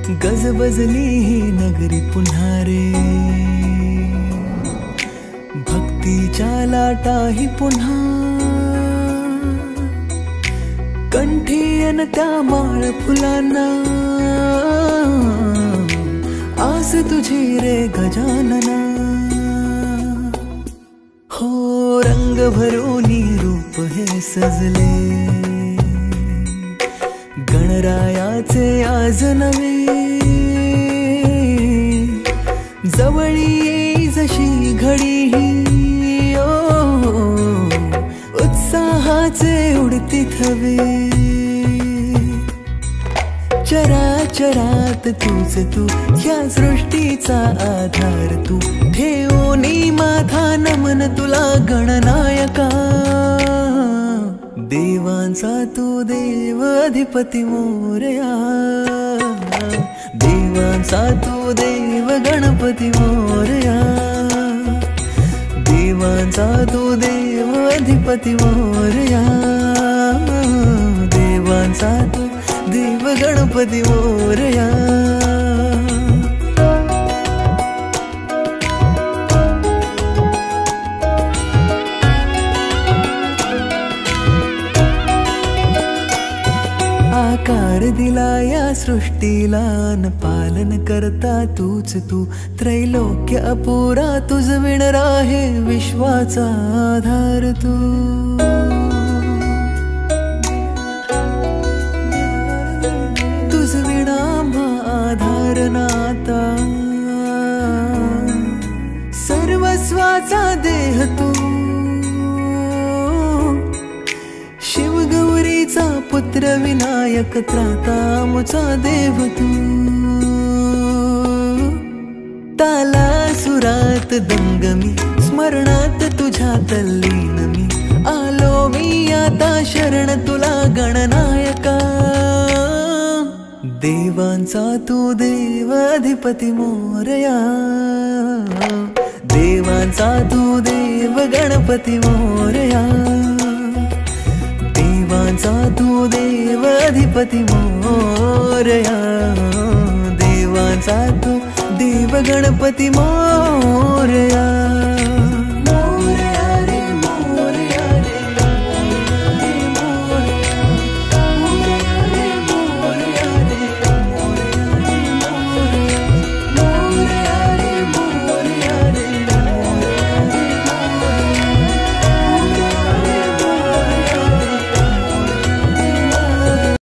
गजबजली ही नगरी पुन्हा रे, भक्तीच्या लाटाही पुन्हा, कंठी अन त्या माळ फुलांना, आस तुझी रे गजानना. हो रंग भरूनी रूप हे सजले, गणरायाचे आज नवे, जवळी येई जशी घडी ही, उत्साहाचे उडती थवे. चराचरात तूच तू, या सृष्टीचा आधार तू, ठेवोनी माझा नमन तुला गणनायका. देवांचा तू देव अधिपती मोरया, देवांचा तू देव गणपती मोरया, देवांचा तू देव अधिपती मोरया, देवांचा तू देव गणपती मोरया. आकार दिला या सृष्टीला न पालन करता तूच तू, त्रैलोक्य अपुरा तुझ विण राहे विश्वाचा आधार तू. तुझ विणा आधार नाता, सर्वस्वाचा देह तू, शिवगौरीचा पुत्र विनायक त्राता मुचा देव तू. ताला सुरात दंगमी, स्मरणात तुझ्या तल्लीन मी, आलो मी आता शरण तुला गणनायका. देवांचा तू देव अधिपती मोरया, देवांचा तू देव गणपती मोरया, देवांचा तू देव अधिपती मोरया, देवांचा तू देव गणपती मोरया.